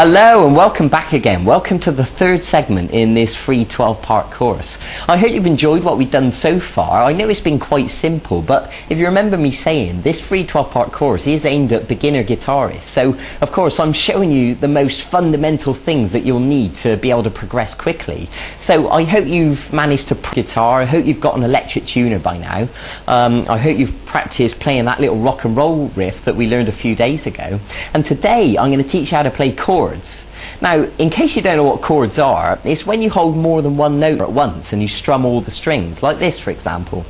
Hello and welcome back again. Welcome to the third segment in this free 12-part course. I hope you've enjoyed what we've done so far. I know it's been quite simple, but if you remember me saying, this free 12-part course is aimed at beginner guitarists. So, of course, I'm showing you the most fundamental things that you'll need to be able to progress quickly. So I hope you've managed to guitar. I hope you've got an electric tuner by now. I hope you've practiced playing that little rock and roll riff that we learned a few days ago. And today I'm going to teach you how to play chords. Now, in case you don't know what chords are, it's when you hold more than one note at once and you strum all the strings, like this for example.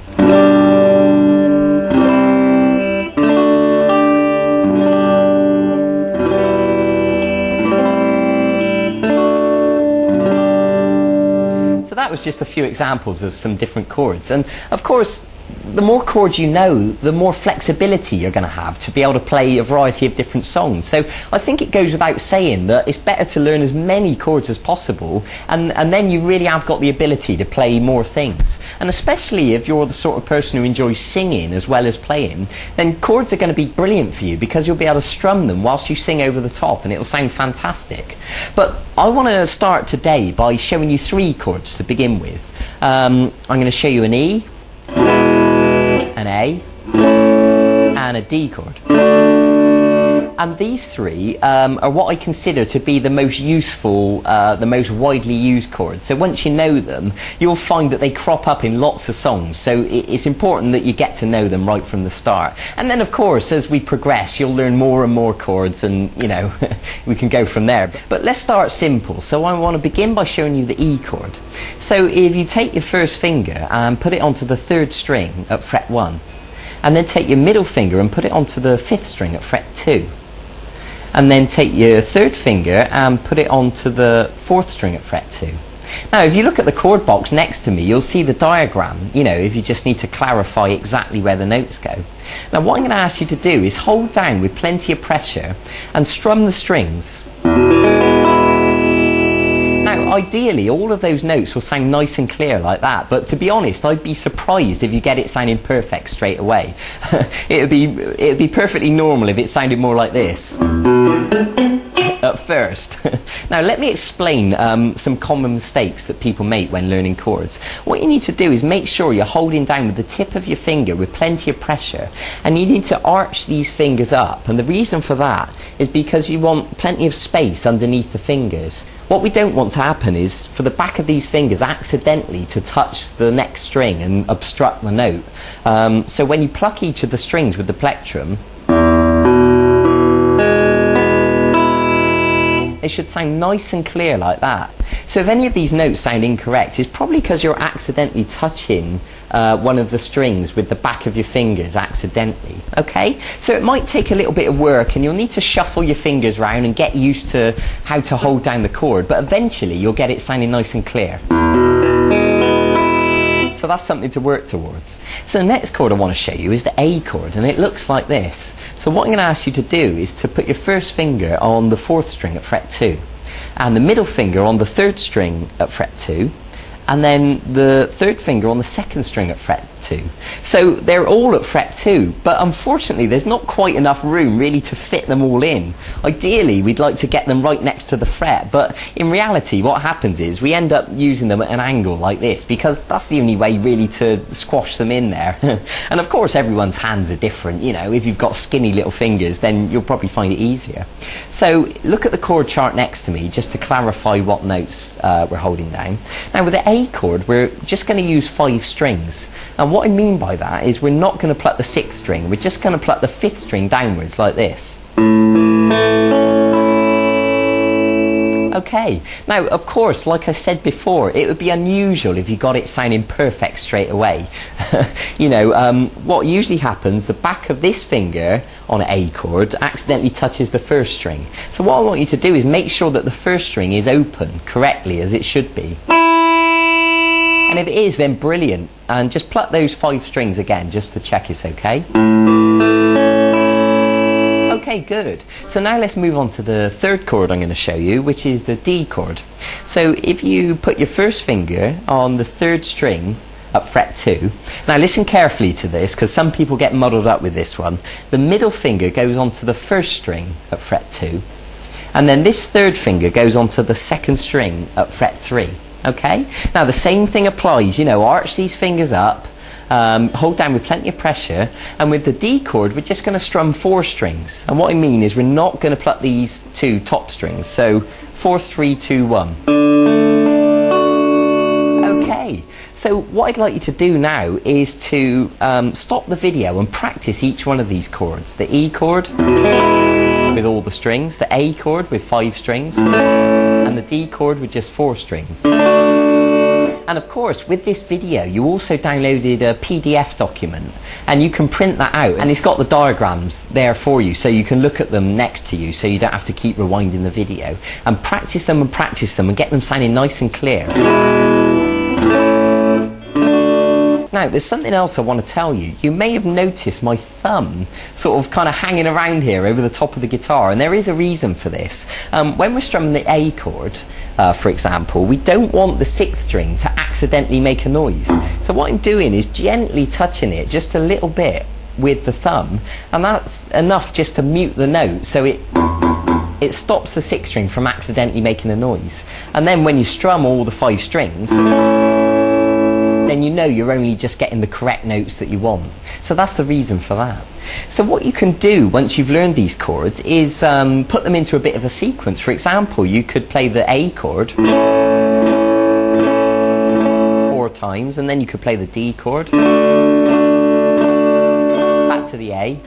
So that was just a few examples of some different chords, and of course the more chords you know, the more flexibility you're going to have to be able to play a variety of different songs. So I think it goes without saying that it's better to learn as many chords as possible, and then you really have got the ability to play more things. And especially if you're the sort of person who enjoys singing as well as playing, then chords are going to be brilliant for you because you'll be able to strum them whilst you sing over the top and it'll sound fantastic. But I want to start today by showing you three chords to begin with. I'm going to show you an E, an A, and a D chord. And these three are what I consider to be the most useful, the most widely used chords. So once you know them, you'll find that they crop up in lots of songs. So it's important that you get to know them right from the start. And then of course, as we progress, you'll learn more and more chords, and you know, we can go from there. But let's start simple. So I want to begin by showing you the E chord. So if you take your first finger and put it onto the third string at fret 1, and then take your middle finger and put it onto the fifth string at fret 2. And then take your third finger and put it onto the fourth string at fret 2. Now if you look at the chord box next to me, you'll see the diagram, you know, if you just need to clarify exactly where the notes go. Now what I'm going to ask you to do is hold down with plenty of pressure and strum the strings. Now ideally all of those notes will sound nice and clear like that, but to be honest I'd be surprised if you get it sounding perfect straight away. It would be perfectly normal if it sounded more like this at first. Now let me explain some common mistakes that people make when learning chords. What you need to do is make sure you're holding down with the tip of your finger with plenty of pressure, and you need to arch these fingers up, and the reason for that is because you want plenty of space underneath the fingers. What we don't want to happen is for the back of these fingers accidentally to touch the next string and obstruct the note. So when you pluck each of the strings with the plectrum, it should sound nice and clear like that. So if any of these notes sound incorrect, it's probably because you're accidentally touching one of the strings with the back of your fingers accidentally. Okay? So it might take a little bit of work and you'll need to shuffle your fingers around and get used to how to hold down the chord, but eventually you'll get it sounding nice and clear. So that's something to work towards. So the next chord I want to show you is the A chord, and it looks like this. So what I'm going to ask you to do is to put your first finger on the fourth string at fret 2, and the middle finger on the third string at fret 2, and then the third finger on the second string at fret 2. So they're all at fret 2, but unfortunately there's not quite enough room really to fit them all in. Ideally we'd like to get them right next to the fret, but in reality what happens is we end up using them at an angle like this, because that's the only way really to squash them in there. And of course everyone's hands are different, you know, if you've got skinny little fingers then you'll probably find it easier. So look at the chord chart next to me just to clarify what notes we're holding down. Now with the A chord we're just going to use 5 strings, and what I mean by that is we're not going to pluck the 6th string, we're just going to pluck the 5th string downwards like this. Okay, now of course, like I said before, it would be unusual if you got it sounding perfect straight away. You know, what usually happens, the back of this finger on an A chord accidentally touches the first string. So what I want you to do is make sure that the first string is open correctly as it should be. And if it is, then brilliant. And just pluck those 5 strings again, just to check it's okay. Okay, good. So now let's move on to the third chord I'm going to show you, which is the D chord. So if you put your first finger on the third string at fret 2. Now listen carefully to this, because some people get muddled up with this one. The middle finger goes onto the first string at fret 2, And then this third finger goes onto the second string at fret 3. Okay? Now the same thing applies, you know, arch these fingers up, hold down with plenty of pressure, and with the D chord we're just going to strum 4 strings. And what I mean is we're not going to pluck these 2 top strings. So 4, 3, 2, 1. Okay, so what I'd like you to do now is to stop the video and practice each one of these chords. The E chord with all the strings, the A chord with 5 strings, and the D chord with just 4 strings. And of course, with this video, you also downloaded a PDF document, and you can print that out, and it's got the diagrams there for you, so you can look at them next to you, so you don't have to keep rewinding the video, and practice them and get them sounding nice and clear. Now, there's something else I want to tell you. You may have noticed my thumb sort of kind of hanging around here over the top of the guitar, and there is a reason for this. When we're strumming the A chord, for example, we don't want the 6th string to accidentally make a noise. So what I'm doing is gently touching it just a little bit with the thumb, and that's enough just to mute the note, so it stops the 6th string from accidentally making a noise. And then when you strum all the 5 strings, then you know you're only just getting the correct notes that you want. So that's the reason for that. So what you can do once you've learned these chords is put them into a bit of a sequence. For example, you could play the A chord 4 times, and then you could play the D chord, back to the A,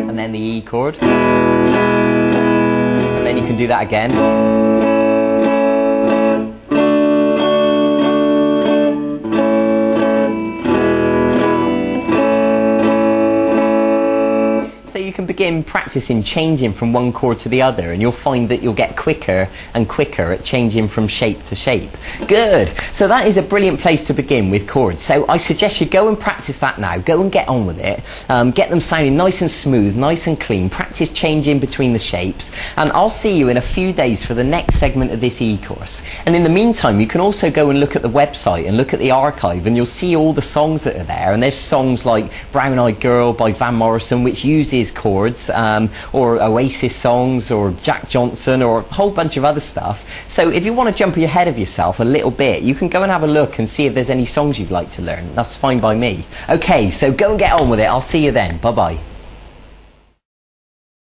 and then the E chord, and then you can do that again. So you can begin practicing changing from one chord to the other, and you'll find that you'll get quicker and quicker at changing from shape to shape. Good! So that is a brilliant place to begin with chords. So I suggest you go and practice that now. Go and get on with it. Get them sounding nice and smooth, nice and clean. Practice changing between the shapes. And I'll see you in a few days for the next segment of this e-course. And in the meantime, you can also go and look at the website and look at the archive, and you'll see all the songs that are there. And there's songs like Brown Eyed Girl by Van Morrison, which uses chords, or Oasis songs, or Jack Johnson, or a whole bunch of other stuff. So if you want to jump ahead of yourself a little bit, you can go and have a look and see if there's any songs you'd like to learn. That's fine by me. Okay, so go and get on with it. I'll see you then. Bye bye.